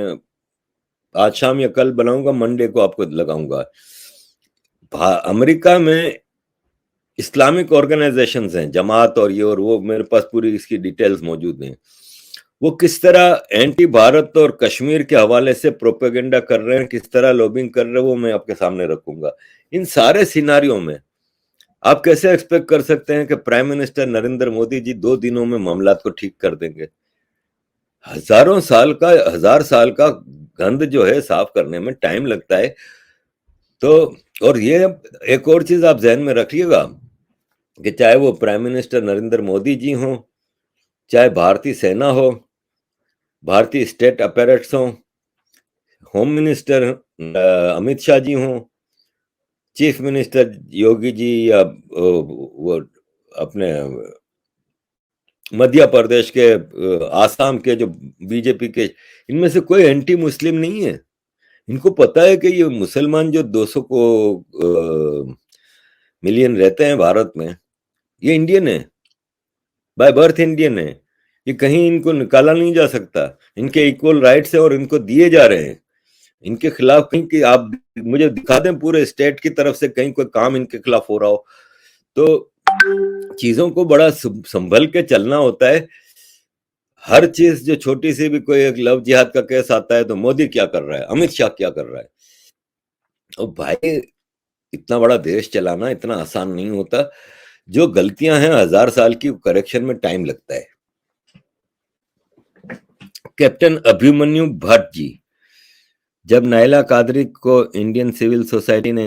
آج شام یا کل بناؤں گا, منڈے کو آپ کو لگاؤں گا. امریکہ میں اسلامک آرگنائزیشنز ہیں, جماعت اور یہ اور وہ, میرے پاس پوری اس کی ڈیٹیلز موجود ہیں. وہ کس طرح اینٹی بھارت اور کشمیر کے حوالے سے پروپیگنڈا کر رہے ہیں, کس طرح لوبنگ کر رہے ہیں, وہ میں آپ کے سامنے رکھوں گا. ان سارے سیناریوں میں آپ کیسے ایکسپیکٹ کر سکتے ہیں کہ پرائم منسٹر نریندر مودی جی 2 دنوں میں معاملات کو ٹھیک کر دیں گے؟ 1000 سال کا گند جو ہے صاف کرنے میں ٹائم لگتا ہے. تو اور یہ ایک اور چیز آپ ذہن میں رکھیے گا کہ چاہے وہ پرائم منسٹر نریندر مودی جی ہوں, چاہے بھارتی سینا ہو, بھارتی اسٹیٹ اپیرٹس ہوں, ہوم منسٹر امت شاہ جی ہوں, چیف منسٹر یوگی جی, یا وہ اپنے مدھیہ پردیش کے, آسام کے جو بی جے پی کے, ان میں سے کوئی اینٹی مسلم نہیں ہے. ان کو پتا ہے کہ یہ مسلمان جو 200 ملین رہتے ہیں بھارت میں, یہ انڈین ہے, بائی برتھ انڈین ہے. یہ کہیں ان کو نکالا نہیں جا سکتا. ان کے ایکول رائٹس ہیں اور ان کو دیے جا رہے ہیں. ان کے خلاف کہیں کہ آپ مجھے دکھا دیں پورے اسٹیٹ کی طرف سے کہیں کوئی کام ان کے خلاف ہو رہا ہو. تو چیزوں کو بڑا سنبھل کے چلنا ہوتا ہے. ہر چیز جو چھوٹی سی بھی کوئی ایک لو جہاد کا کیس آتا ہے تو مودی کیا کر رہا ہے, امت شاہ کیا کر رہا ہے. اور بھائی اتنا بڑا دیش چلانا اتنا آسان نہیں ہوتا. جو غلطیاں ہیں 1000 سال کی, کریکشن میں ٹائم لگتا ہے. کیپٹن ابھیمنیو بھٹ جی, جب نائلہ قادری کو انڈین سول سوسائٹی نے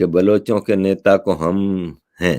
کہ بلوچوں کے نیتا کو ہم ہیں,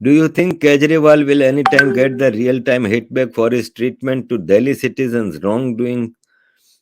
Do you think Kejriwal will anytime get the real-time hit back for his treatment to Delhi citizens' wrongdoing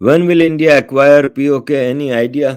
when will India acquire POK? Any idea?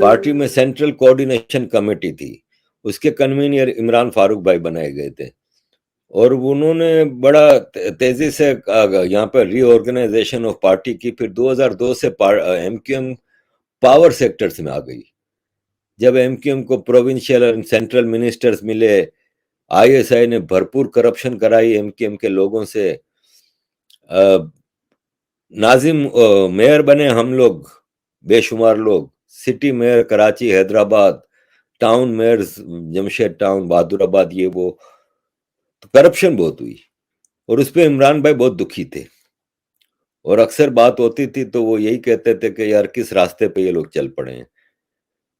Party میں سینٹرل کوآرڈینیشن کمیٹی تھی, اس کے کنوینر عمران فاروق بھائی بنائے گئے تھے, اور انہوں نے بڑا تیزی سے یہاں پہ ری آرگنائزیشن آف پارٹی کی. پھر 2002 سے M Q M power sectors میں آ گئی. جب ایم کیو ایم کو پروونشل اور سینٹرل منسٹرز ملے, آئی ایس آئی نے بھرپور کرپشن کرائی ایم کیو ایم کے لوگوں سے. ناظم میئر بنے ہم لوگ, بے شمار لوگ, city mayor Karachi, Hyderabad, town mayors Jamshed town, Bahadurabad, یہ وہ. تو کرپشن بہت ہوئی, اور اس پہ عمران بھائی بہت دکھی تھے, اور اکثر بات ہوتی تھی تو وہ یہی کہتے تھے کہ یار کس راستے پہ یہ لوگ چل پڑے ہیں,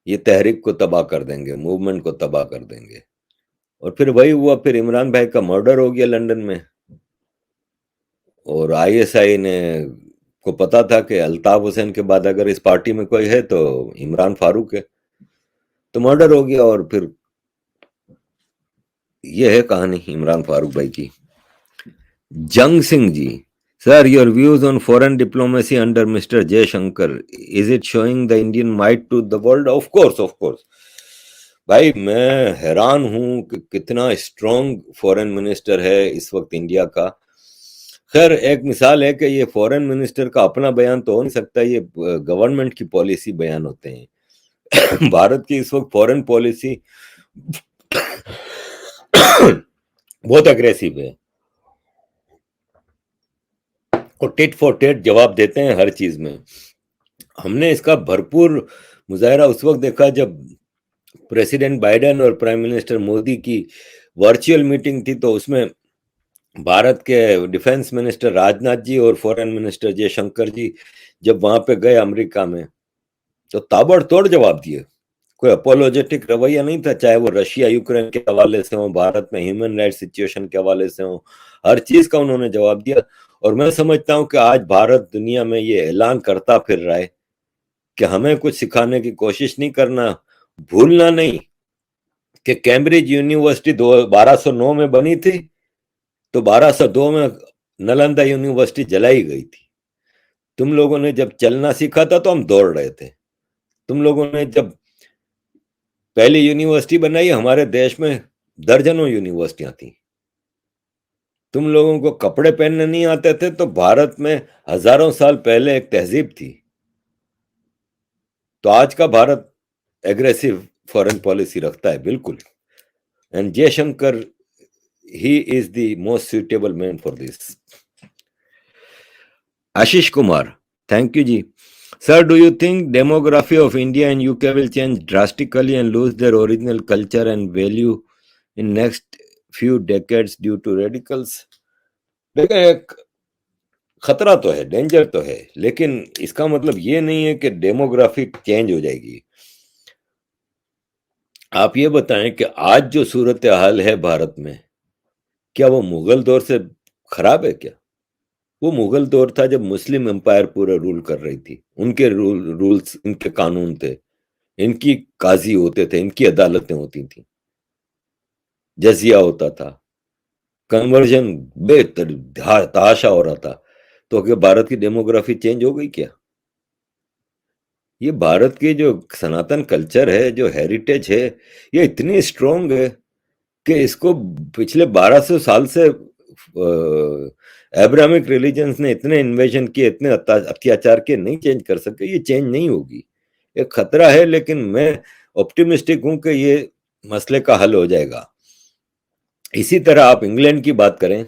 یہ تحریک کو تباہ کر دیں گے, موومنٹ کو تباہ کر دیں گے. اور پھر وہی ہوا, پھر عمران بھائی کا مرڈر ہو گیا لندن میں, اور آئی ایس آئی نے کو پتا تھا کہ الطاف حسین کے بعد اگر اس پارٹی میں کوئی ہے تو عمران فاروق ہے, تو مرڈر ہو گیا. اور پھر یہ ہے کہانی عمران فاروق بھائی کی. Jang Singh ji, sir your views on foreign diplomacy under Mr Jaishankar, is it showing the Indian might to the world? Of course, of course بھائی, میں حیران ہوں کہ کتنا اسٹرانگ فورن منسٹر ہے اس وقت انڈیا کا. خیر ایک مثال ہے کہ یہ فورن منسٹر کا اپنا بیان تو ہو نہیں سکتا, یہ گورنمنٹ کی پالیسی بیان ہوتے ہیں. بھارت کی اس وقت فورن پالیسی بہت اگریسو ہے, اور ٹیٹ فور ٹیٹ جواب دیتے ہیں ہر چیز میں. ہم نے اس کا بھرپور مظاہرہ اس وقت دیکھا جب پریزیڈنٹ بائیڈن اور پرائم منسٹر مودی کی ورچوئل میٹنگ تھی, تو اس میں بھارت کے ڈیفنس منسٹر راجناتھ جی اور فورن منسٹر جے شنکر جی جب وہاں پہ گئے امریکہ میں, تو تابڑ توڑ جواب دیے. کوئی اپولوجیٹک رویہ نہیں تھا, چاہے وہ رشیا یوکرین کے حوالے سے ہوں, بھارت میں ہیومن رائٹ سچویشن کے حوالے سے ہوں, ہر چیز کا انہوں نے جواب دیا. اور میں سمجھتا ہوں کہ آج بھارت دنیا میں یہ اعلان کرتا پھر رہا ہے کہ ہمیں کچھ سکھانے کی کوشش نہیں کرنا. بھولنا نہیں کہ کیمبرج یونیورسٹی 1209 میں بنی تھی, تو 1202 میں نلندہ یونیورسٹی جلائی گئی تھی. تم لوگوں نے جب چلنا سیکھا تھا تو ہم دوڑ رہے تھے. تم لوگوں نے جب پہلی یونیورسٹی بنائی, ہمارے دیش میں درجنوں یونیورسٹیاں تھیں. تم لوگوں کو کپڑے پہننے نہیں آتے تھے, تو بھارت میں ہزاروں سال پہلے ایک تہذیب تھی. تو آج کا بھارت ایگریسو فورن پالیسی رکھتا ہے بالکل. And Jai Shankar, he is the most suitable man for this. Ashish Kumar, thank you ji. Sir, do you think demography of India and UK will change drastically and lose their original culture and value in next few decades due to radicals? دیکھیں, ایک خطرہ تو ہے, danger تو ہے, لیکن اس کا مطلب یہ نہیں ہے کہ ڈیموگرافی چینج ہو جائے گی. آپ یہ بتائیں کہ آج جو صورتحال ہے بھارت میں, کیا وہ مغل دور سے خراب ہے کیا؟ وہ مغل دور تھا جب مسلم امپائر پورا رول کر رہی تھی, ان کے رولز, ان کے قانون تھے, ان کی قاضی ہوتے تھے, ان کی عدالتیں ہوتی تھیں, جزیہ ہوتا تھا, کنورژن بے تحاشا ہو رہا تھا. تو کہ بھارت کی ڈیموگرافی چینج ہو گئی کیا؟ یہ بھارت کی جو سناتن کلچر ہے, جو ہیریٹیج ہے, یہ اتنی اسٹرانگ ہے کہ اس کو پچھلے 1200 سال سے ایبراہمک ریلیجنز نے اتنے انویژن کیے, اتنے اتیاچار کیے, نہیں چینج کر سکے. یہ چینج نہیں ہوگی, ایک خطرہ ہے, لیکن میں آپٹیمسٹک ہوں کہ یہ مسئلے کا حل ہو جائے گا. اسی طرح آپ انگلینڈ کی بات کریں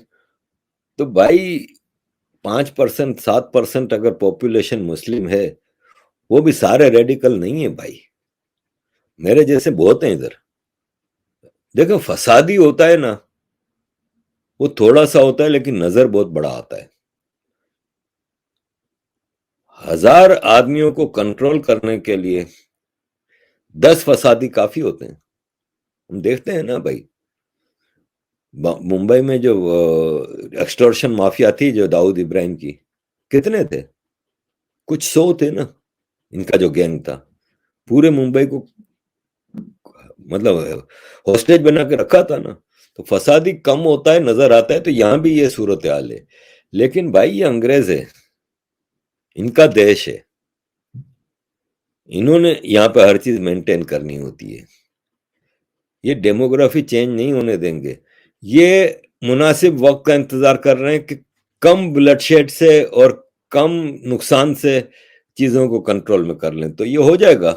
تو بھائی 5% 7% اگر پاپولیشن مسلم ہے, وہ بھی سارے ریڈیکل نہیں ہیں بھائی, میرے جیسے بہت ہیں ادھر. دیکھو فسادی ہوتا ہے نا, وہ تھوڑا سا ہوتا ہے لیکن نظر بہت بڑا آتا ہے. 1000 آدمیوں کو کنٹرول کرنے کے لیے 10 فسادی کافی ہوتے ہیں. ہم دیکھتے ہیں نا بھائی, ممبئی میں جو ایکسٹورشن مافیا تھی جو داؤد ابراہیم کی, کتنے تھے؟ کچھ 100 تھے نا. ان کا جو گینگ تھا, پورے ممبئی کو مطلب ہوسٹیج بنا کے رکھا تھا نا. تو فسادی کم ہوتا ہے, نظر آتا ہے. تو یہاں بھی یہ صورتحال ہے, لیکن بھائی یہ انگریز ہے, ان کا دیش ہے, انہوں نے یہاں پہ ہر چیز مینٹین کرنی ہوتی ہے. یہ ڈیموگرافی چینج نہیں ہونے دیں گے. یہ مناسب وقت کا انتظار کر رہے ہیں کہ کم بلڈ شیڈ سے اور کم نقصان سے چیزوں کو کنٹرول میں کر لیں, تو یہ ہو جائے گا.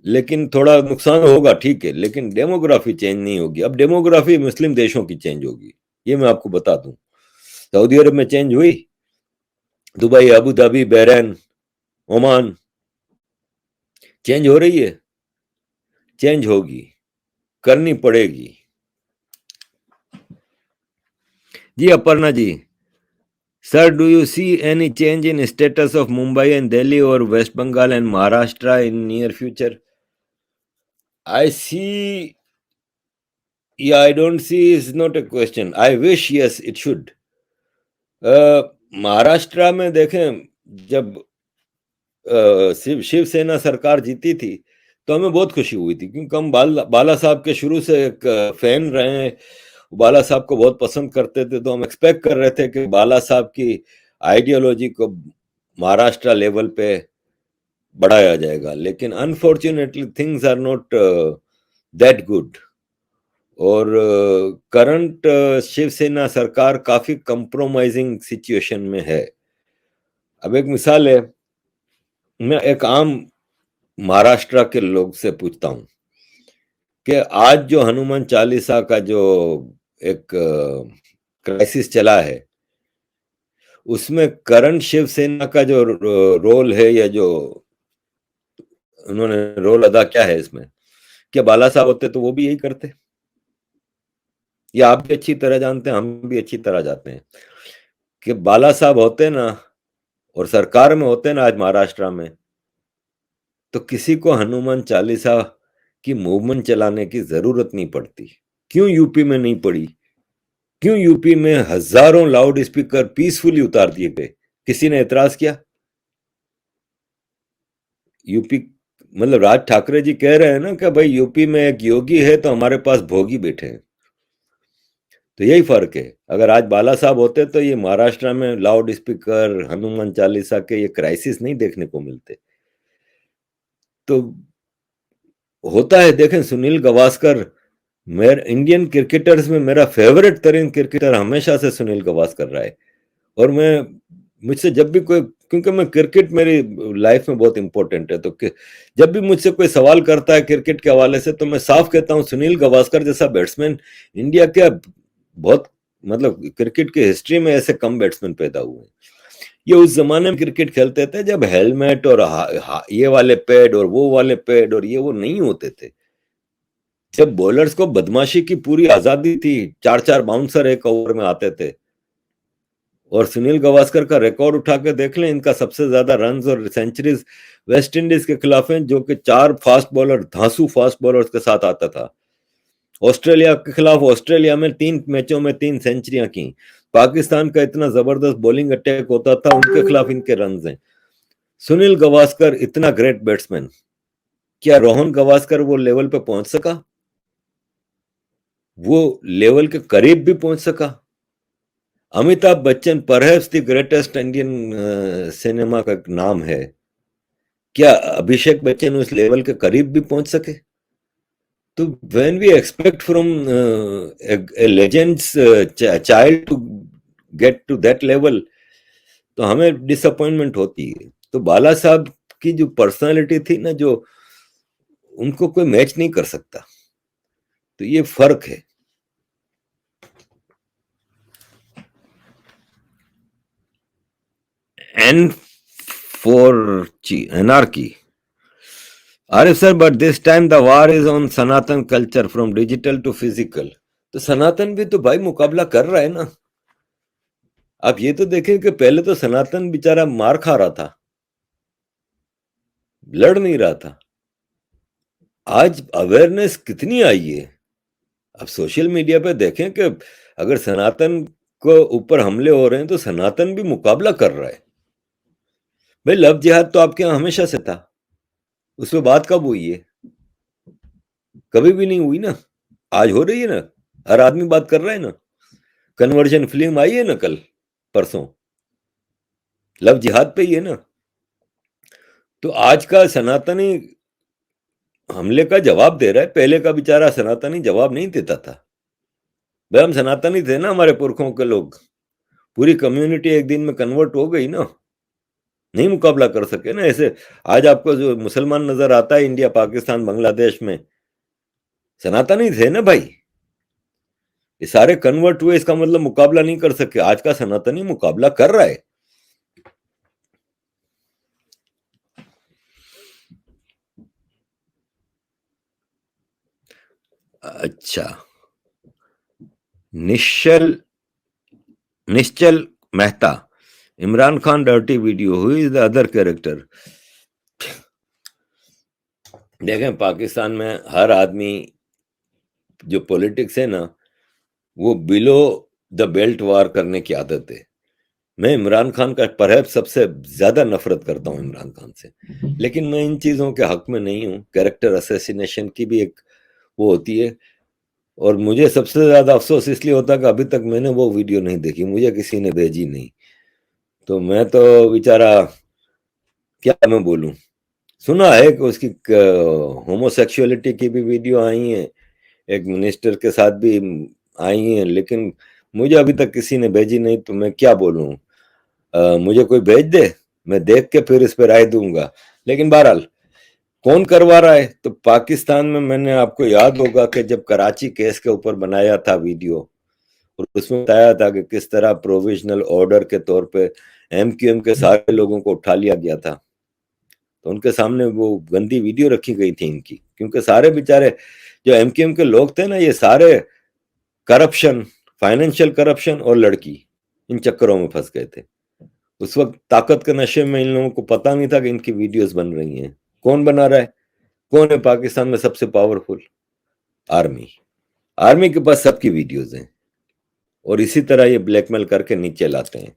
لیکن تھوڑا نقصان ہوگا, ٹھیک ہے, لیکن ڈیموگرافی چینج نہیں ہوگی. اب ڈیموگرافی مسلم دیشوں کی چینج ہوگی, یہ میں آپ کو بتا دوں. سعودی عرب میں چینج ہوئی, Dubai, Abu Dhabi, Bahrain, Oman, change ہو رہی ہے, چینج ہوگی, کرنی پڑے گی. جی Aparna ji, sir do you see any change in states of Mumbai and Delhi اور West Bengal and Maharashtra in near future? I see, yeah, I don't see is not a question. I wish, yes, it should. Maharashtra میں دیکھیں, جب شیو سینا سرکار جیتی تھی تو ہمیں بہت خوشی ہوئی تھی, کیونکہ ہم بالا صاحب کے شروع سے ایک فین رہے ہیں, بالا صاحب کو بہت پسند کرتے تھے. تو ہم ایکسپیکٹ کر رہے تھے کہ بالا صاحب کی آئیڈیالوجی کو مہاراشٹرا لیول پہ بڑھایا جائے گا. لیکن unfortunately things are not that good. اور کرنٹ شیو سینا سرکار کافی کمپرومائزنگ سچویشن میں ہے. اب ایک مثال ہے, میں ایک عام مہاراشٹرا کے لوگ سے پوچھتا ہوں کہ آج جو ہنومان چالیسا کا جو ایک کرائسس چلا ہے, اس میں کرنٹ شیو سینا کا جو رول ہے, یا جو انہوں نے رول ادا کیا ہے اس میں, کیا بالا صاحب ہوتے تو وہ بھی یہی کرتے؟ یہ آپ بھی اچھی طرح جانتے ہیں, ہم بھی اچھی طرح جانتے ہیں کہ بالا صاحب ہوتے نا اور سرکار میں ہوتے نا آج مہاراشٹرا میں, تو کسی کو ہنومان چالیسا کی موومنٹ چلانے کی ضرورت نہیں پڑتی. کیوں یو پی میں نہیں پڑی؟ کیوں یو پی میں ہزاروں لاؤڈ اسپیکر پیسفلی اتار دیے گئے؟ کسی نے اعتراض کیا؟ یو پی مطلب راج ٹھاکرے جی کہہ رہے ہیں نا کہ بھائی یو پی میں ایک یوگی ہے تو ہمارے پاس بھوگی بیٹھے ہیں. تو یہی فرق ہے. اگر آج بالا صاحب ہوتے تو یہ مہاراشٹرا میں لاؤڈ اسپیکر, ہنومان چالیسا کے یہ کرائسس نہیں دیکھنے کو ملتے. تو ہوتا ہے, دیکھیں سنیل گواسکر, انڈین کرکٹرز میں میرا فیورٹ ترین کرکٹر ہمیشہ سے سنیل گواسکر رہا ہے. اور مجھ سے جب بھی کوئی, کیونکہ میں کرکٹ میری لائف میں بہت امپورٹنٹ ہے, تو جب بھی مجھ سے کوئی سوال کرتا ہے کرکٹ کے حوالے سے تو میں صاف کہتا ہوں سنیل گواسکر جیسا بیٹسمین انڈیا کے بہت, مطلب کرکٹ کی ہسٹری میں ایسے کم بیٹسمین پیدا ہوئے ہیں. یہ اس زمانے میں کرکٹ کھیلتے تھے جب ہیلمیٹ اور یہ والے پیڈ اور وہ والے پیڈ اور یہ وہ نہیں ہوتے تھے, جب بولرز کو بدماشی کی پوری آزادی تھی, 4 باؤنسر ایک اوور میں آتے تھے. اور سنیل گواسکر کا ریکارڈ اٹھا کے دیکھ لیں, ان کا سب سے زیادہ رنز اور سینچریز ویسٹ انڈیز کے خلاف ہیں, جو کہ 4 فاسٹ بالر, دھانسو فاسٹ بالرز کے ساتھ آتا تھا. آسٹریلیا کے خلاف آسٹریلیا میں 3 میچوں میں 3 سینچریاں کی. پاکستان کا اتنا زبردست بولنگ اٹیک ہوتا تھا, ان کے خلاف ان کے رنز ہیں. سنیل گواسکر اتنا گریٹ بیٹسمین, کیا روہن گواسکر وہ لیول پہ پہنچ سکا؟ وہ لیول کے قریب بھی پہنچ سکا؟ Amitabh Bachchan perhaps the greatest Indian cinema کا نام ہے, کیا ابھیشیک بچن اس لیول کے قریب بھی پہنچ سکے؟ تو when we expect from a legend's child to get to that level, تو ہمیں ڈس اپوائنٹمنٹ ہوتی ہے. تو بالا صاحب کی جو پرسنالٹی تھی نا, جو ان کو کوئی میچ نہیں کر سکتا. تو یہ فرق ہے. And for anarchy, Arif sir, but this time the war is on Sanatan culture from digital to physical. تو سناتن بھی تو بھائی مقابلہ کر رہا ہے نا. آپ یہ تو دیکھیں کہ پہلے تو سناتن بیچارہ مار کھا رہا تھا, لڑ نہیں رہا تھا. آج اویئرنیس کتنی آئی ہے. اب سوشل میڈیا پہ دیکھیں کہ اگر سناتن کو اوپر حملے ہو رہے ہیں تو سناتن بھی مقابلہ کر رہا ہے. بھائی لو جہاد تو آپ کے یہاں ہمیشہ سے تھا, اس پہ بات کب ہوئی ہے؟ کبھی بھی نہیں ہوئی نا. آج ہو رہی ہے نا, ہر آدمی بات کر رہا ہے نا. کنورژن فلم آئی ہے نا کل پرسوں, لو جہاد پہ ہی ہے نا. تو آج کا سناتنی حملے کا جواب دے رہا ہے، پہلے کا بیچارہ سناتنی جواب نہیں دیتا تھا. بھائی ہم سناتنی تھے نا، ہمارے پرکھوں کے لوگ، پوری کمیونٹی ایک دن میں کنورٹ ہو گئی نا، نہیں مقابلہ کر سکے نا. ایسے آج آپ کو جو مسلمان نظر آتا ہے انڈیا، پاکستان، بنگلہ دیش میں، سناتنی تھے نا بھائی. یہ سارے کنورٹ ہوئے، اس کا مطلب مقابلہ نہیں کر سکے. آج کا سناتنی مقابلہ کر رہا ہے. اچھا، Nishchal Mehta, Imran Khan dirty video, who is the other character. دیکھیں پاکستان میں ہر آدمی جو پولیٹکس ہے نا، وہ بلو دا بیلٹ وار کرنے کی عادت ہے. میں عمران خان کا پرہیپ سب سے زیادہ نفرت کرتا ہوں عمران خان سے، لیکن میں ان چیزوں کے حق میں نہیں ہوں. کیریکٹر اسیسینیشن کی بھی ایک وہ ہوتی ہے، اور مجھے سب سے زیادہ افسوس اس لیے ہوتا کہ ابھی تک میں نے وہ ویڈیو نہیں دیکھی، مجھے کسی نے بھیجی نہیں. تو میں تو بیچارہ کیا میں بولوں. سنا ہے کہ اس کی ہومو سیکشولیٹی کی بھی ویڈیو آئی ہیں، ایک منسٹر کے ساتھ بھی آئی ہیں، لیکن مجھے ابھی تک کسی نے بھیجی نہیں. تو میں کیا بولوں، مجھے کوئی بھیج دے، میں دیکھ کے پھر اس پہ رائے دوں گا. لیکن بہرحال کون کروا رہا ہے؟ تو پاکستان میں نے آپ کو یاد ہوگا کہ جب کراچی کیس کے اوپر بنایا تھا ویڈیو، اور اس میں بتایا تھا کہ کس طرح پروویژنل آرڈر کے طور پہ ایم کیو ایم کے سارے لوگوں کو اٹھا لیا گیا تھا، تو ان کے سامنے وہ گندی ویڈیو رکھی گئی تھی ان کی، کیونکہ سارے بیچارے جو ایم کیو ایم کے لوگ تھے نا، یہ سارے کرپشن، فائنینشیل کرپشن اور لڑکی، ان چکروں میں پھنس گئے تھے. اس وقت طاقت کے نشے میں ان لوگوں کو پتا نہیں تھا کہ ان کی ویڈیوز بن رہی ہیں. کون بنا رہا ہے؟ کون ہے پاکستان میں سب سے پاورفل؟ آرمی کے پاس سب کی ویڈیوز ہیں، اور اسی طرح یہ بلیک میل کر کے نیچے لاتے ہیں.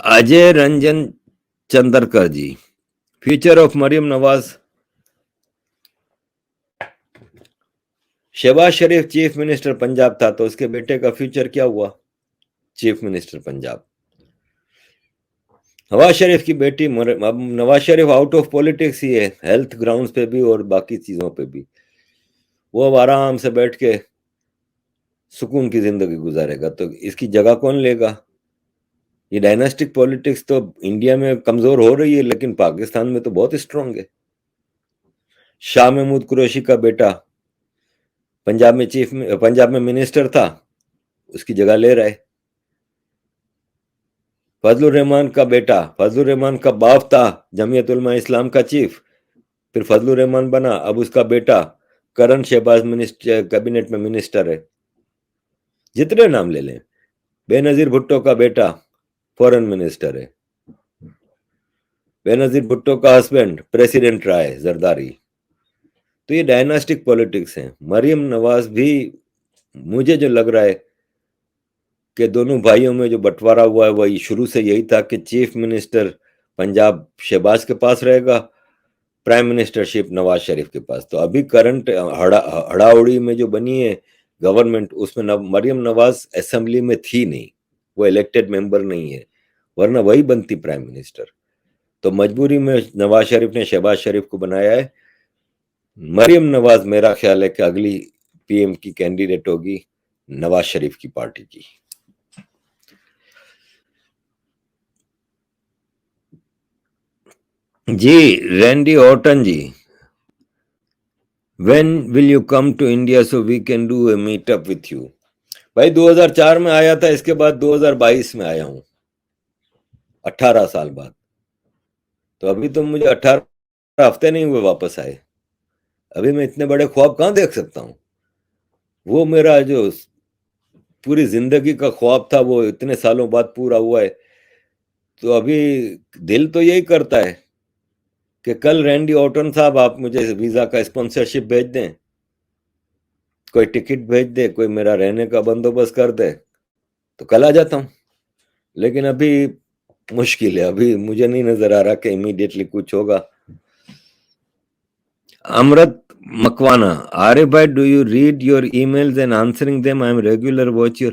Ajay Ranjan Chandrakar ji, future of Maryam Nawaz. Shahbaz Sharif chief minister Punjab تھا، تو اس کے بیٹے کا فیوچر کیا ہوا؟ Chief minister Punjab. نواز شریف کی بیٹی، اب Nawaz Sharif out of politics ہی ہے، ہیلتھ گراؤنڈز پہ بھی اور باقی چیزوں پہ بھی. وہ اب آرام سے بیٹھ کے سکون کی زندگی گزارے گا. تو اس کی جگہ کون لے گا؟ یہ ڈائناسٹک پولیٹکس تو انڈیا میں کمزور ہو رہی ہے، لیکن پاکستان میں تو بہت اسٹرانگ ہے. شاہ محمود قریشی کا بیٹا پنجاب میں منسٹر تھا، اس کی جگہ لے رہا ہے. فضل الرحمان کا بیٹا، فضل الرحمان کا باپ تھا جمعیت علماء اسلام کا چیف، پھر فضل الرحمان بنا، اب اس کا بیٹا کرن شہباز کیبنٹ میں منسٹر ہے. جتنے نام لے لیں. بے نظیر بھٹو کا بیٹا فورن منسٹر ہے. بے نظیر بھٹو کا ہسبینڈ پریسیڈنٹ رہا ہے، زرداری. تو یہ ڈائناسٹک پولیٹکس ہیں. مریم نواز بھی مجھے جو لگ رہا ہے کہ دونوں بھائیوں میں جو بٹوارا ہوا ہے، وہی شروع سے یہی تھا کہ چیف منسٹر پنجاب شہباز کے پاس رہے گا، پرائم منسٹر شپ نواز شریف کے پاس. تو ابھی کرنٹ ہڑاوڑی میں جو بنی ہے گورنمنٹ، اس میں مریم نواز اسمبلی میں تھی نہیں، وہ الیکٹڈ ممبر نہیں ہے، ورنہ وہی بنتی پرائم منسٹر. تو مجبوری میں نواز شریف نے شہباز شریف کو بنایا ہے. مریم نواز میرا خیال ہے کہ اگلی پی ایم کی کینڈیڈیٹ ہوگی نواز شریف کی پارٹی کی. جی Randy Orton ji, when will you come to India so we can do a meet up with you؟ بھائی 2004 میں آیا تھا، اس کے بعد 2022 میں آیا ہوں، 18 سال بعد. تو ابھی تو مجھے 18 ہفتے نہیں ہوئے واپس آئے. ابھی میں اتنے بڑے خواب کہاں دیکھ سکتا ہوں؟ وہ میرا جو پوری زندگی کا خواب تھا وہ اتنے سالوں بعد پورا ہوا ہے. تو ابھی دل تو یہی کرتا ہے کہ کل رینڈی آرٹن صاحب آپ مجھے ویزا کا اسپانسرشپ بھیج دیں، کوئی ٹکٹ بھیج دے، کوئی میرا رہنے کا بندوبست کر دے، تو کل آ جاتا ہوں. لیکن ابھی مشکل ہے، ابھی مجھے نہیں نظر آ رہا کہ امیڈیٹلی کچھ ہوگا. Amrit Makwana, Arif bhai, do you read your emails and answering them? I am regular watch your.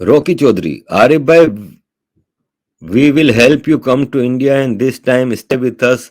Rocky Chaudhary, Arif bhai, we will help you come to India and this time stay with us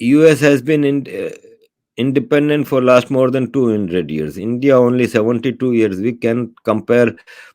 US has been independent for last more than 200 years. India only 72 years. We can compare,